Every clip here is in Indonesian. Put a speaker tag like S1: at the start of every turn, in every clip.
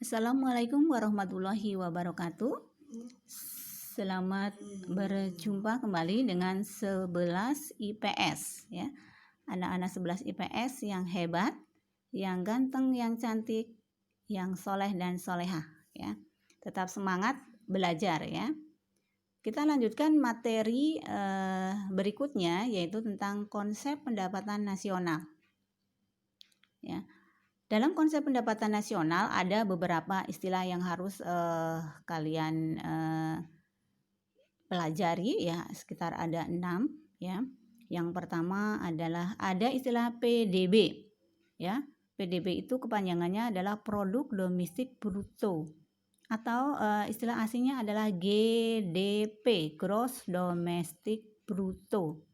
S1: Assalamualaikum warahmatullahi wabarakatuh. Selamat berjumpa kembali dengan 11 IPS ya. Anak-anak 11 IPS yang hebat, yang ganteng, yang cantik, yang soleh dan solehah ya. Tetap semangat belajar ya. Kita lanjutkan materi berikutnya, yaitu tentang konsep pendapatan nasional ya. Dalam konsep pendapatan nasional ada beberapa istilah yang harus kalian pelajari ya, sekitar ada 6 ya. Yang pertama adalah ada istilah PDB ya. PDB itu kepanjangannya adalah produk domestik bruto, atau istilah aslinya adalah GDP, gross domestic bruto.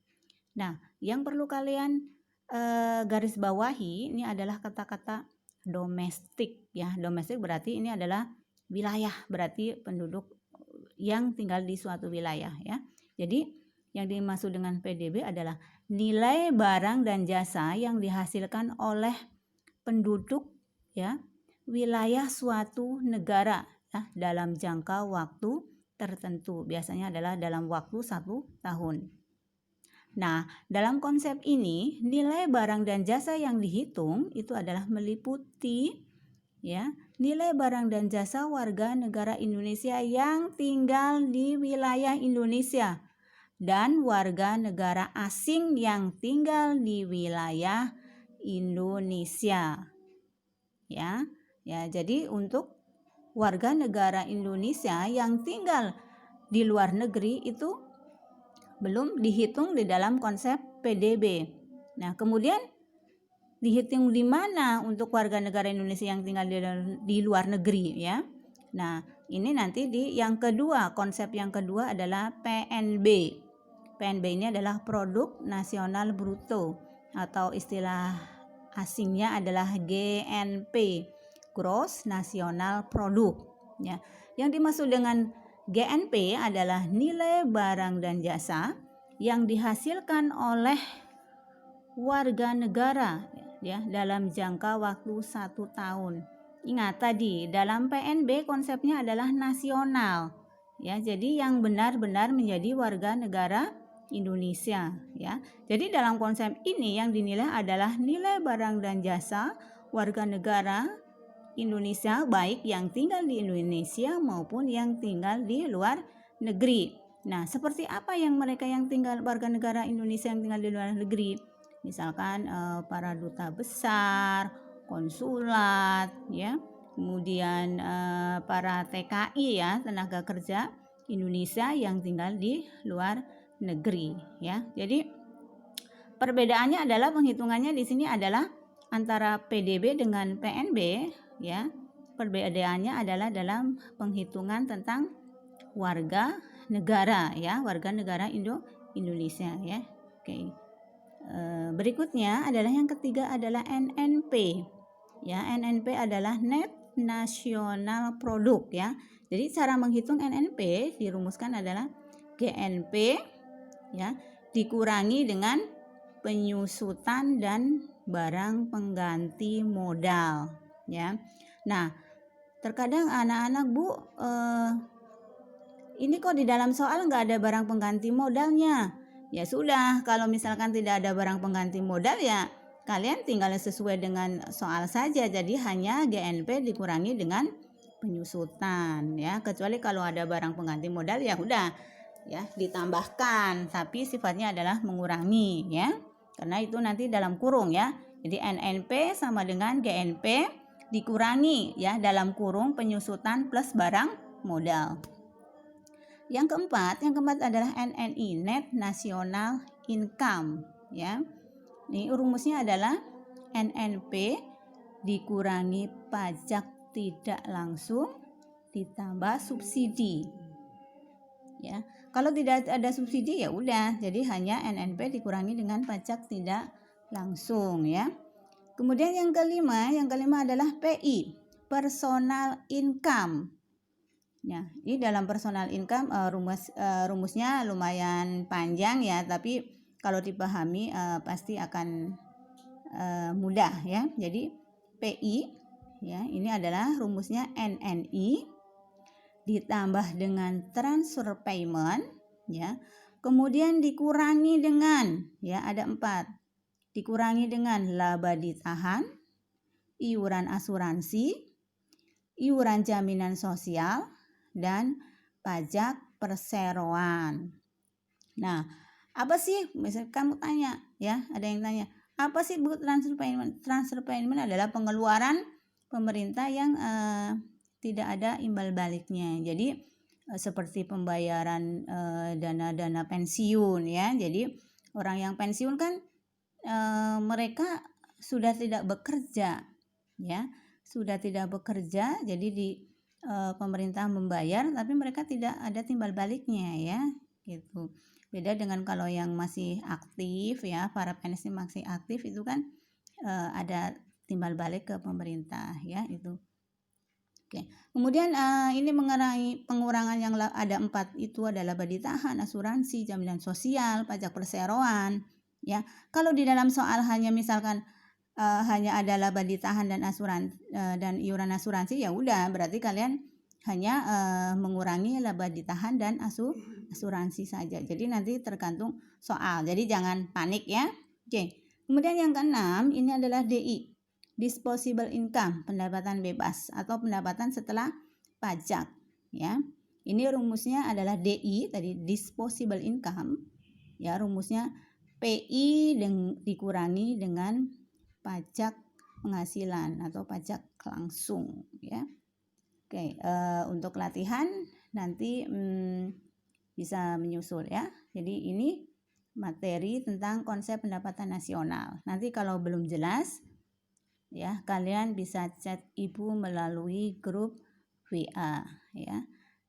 S1: Nah, yang perlu kalian garis bawahi ini adalah kata-kata domestik ya. Domestik berarti ini adalah wilayah, berarti penduduk yang tinggal di suatu wilayah ya. Jadi yang dimaksud dengan PDB adalah nilai barang dan jasa yang dihasilkan oleh penduduk ya wilayah suatu negara ya, dalam jangka waktu tertentu. Biasanya adalah dalam waktu 1 tahun. Nah, dalam konsep ini, nilai barang dan jasa yang dihitung itu adalah meliputi ya, nilai barang dan jasa warga negara Indonesia yang tinggal di wilayah Indonesia dan warga negara asing yang tinggal di wilayah Indonesia. Ya. Ya, jadi untuk warga negara Indonesia yang tinggal di luar negeri itu belum dihitung di dalam konsep PDB. Nah, kemudian dihitung di mana untuk warga negara Indonesia yang tinggal di luar negeri ya. Nah, ini nanti di yang kedua, konsep yang kedua adalah PNB. PNB ini adalah produk nasional bruto, atau istilah asingnya adalah GNP, gross national product ya. Yang dimaksud dengan GNP adalah nilai barang dan jasa yang dihasilkan oleh warga negara ya dalam jangka waktu 1 tahun. Ingat tadi, dalam PNB konsepnya adalah nasional ya. Jadi yang benar-benar menjadi warga negara Indonesia ya. Jadi dalam konsep ini yang dinilai adalah nilai barang dan jasa warga negara Indonesia, baik yang tinggal di Indonesia maupun yang tinggal di luar negeri. Nah, seperti apa yang mereka yang tinggal warga negara Indonesia yang tinggal di luar negeri? Misalkan para duta besar, konsulat, ya, kemudian para TKI ya, tenaga kerja Indonesia yang tinggal di luar negeri, ya. Jadi perbedaannya adalah penghitungannya di sini adalah antara PDB dengan PNB. Ya, perbedaannya adalah dalam penghitungan tentang warga negara ya, warga negara Indonesia ya. Oke. Berikutnya adalah yang ketiga adalah NNP. Ya, NNP adalah Net National Product ya. Jadi cara menghitung NNP dirumuskan adalah GNP ya dikurangi dengan penyusutan dan barang pengganti modal. Ya, nah terkadang anak-anak ini kok di dalam soal nggak ada barang pengganti modalnya. Ya sudah, kalau misalkan tidak ada barang pengganti modal ya kalian tinggal sesuai dengan soal saja. Jadi hanya GNP dikurangi dengan penyusutan ya. Kecuali kalau ada barang pengganti modal ya udah ya ditambahkan, tapi sifatnya adalah mengurangi ya. Karena itu nanti dalam kurung ya. Jadi NNP sama dengan GNP dikurangi ya dalam kurung penyusutan plus barang modal. Yang keempat adalah NNI, Net National Income ya. Ini rumusnya adalah NNP dikurangi pajak tidak langsung ditambah subsidi. Ya. Kalau tidak ada subsidi ya udah, jadi hanya NNP dikurangi dengan pajak tidak langsung ya. Kemudian yang kelima adalah PI, personal income. Ya, ini dalam personal income rumusnya lumayan panjang ya, tapi kalau dipahami pasti akan mudah ya. Jadi PI ya. Ini adalah rumusnya NNI ditambah dengan transfer payment, ya. Kemudian dikurangi dengan, ya, ada 4. Dikurangi dengan laba ditahan, iuran asuransi, iuran jaminan sosial, dan pajak perseroan. Nah, apa sih? Misalnya kamu tanya, ya, ada yang tanya, apa sih Bu transfer payment? Transfer payment adalah pengeluaran pemerintah yang tidak ada imbal baliknya. Jadi seperti pembayaran dana-dana pensiun, ya. Jadi orang yang pensiun kan mereka sudah tidak bekerja, ya, sudah tidak bekerja, jadi pemerintah membayar, tapi mereka tidak ada timbal baliknya, ya, gitu. Beda dengan kalau yang masih aktif, ya, para PNS masih aktif itu kan ada timbal balik ke pemerintah, ya, itu. Oke. Kemudian ini mengenai pengurangan yang ada 4 itu adalah laba ditahan, asuransi, jaminan sosial, pajak perseroan, ya. Kalau di dalam soal hanya misalkan hanya ada laba ditahan dan dan iuran asuransi, ya udah berarti kalian hanya mengurangi laba ditahan dan asuransi saja. Jadi nanti tergantung soal. Jadi jangan panik, ya. Oke. Kemudian yang keenam ini adalah DI, disposable income, pendapatan bebas atau pendapatan setelah pajak, ya. Ini rumusnya adalah DI tadi, disposable income, ya, rumusnya PI dikurangi dengan pajak penghasilan atau pajak langsung, ya. Oke, untuk latihan nanti bisa menyusul, ya. Jadi ini materi tentang konsep pendapatan nasional. Nanti kalau belum jelas, ya, kalian bisa chat Ibu melalui grup WA, ya.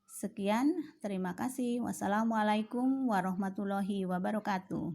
S1: Sekian, terima kasih. Wassalamualaikum warahmatullahi wabarakatuh.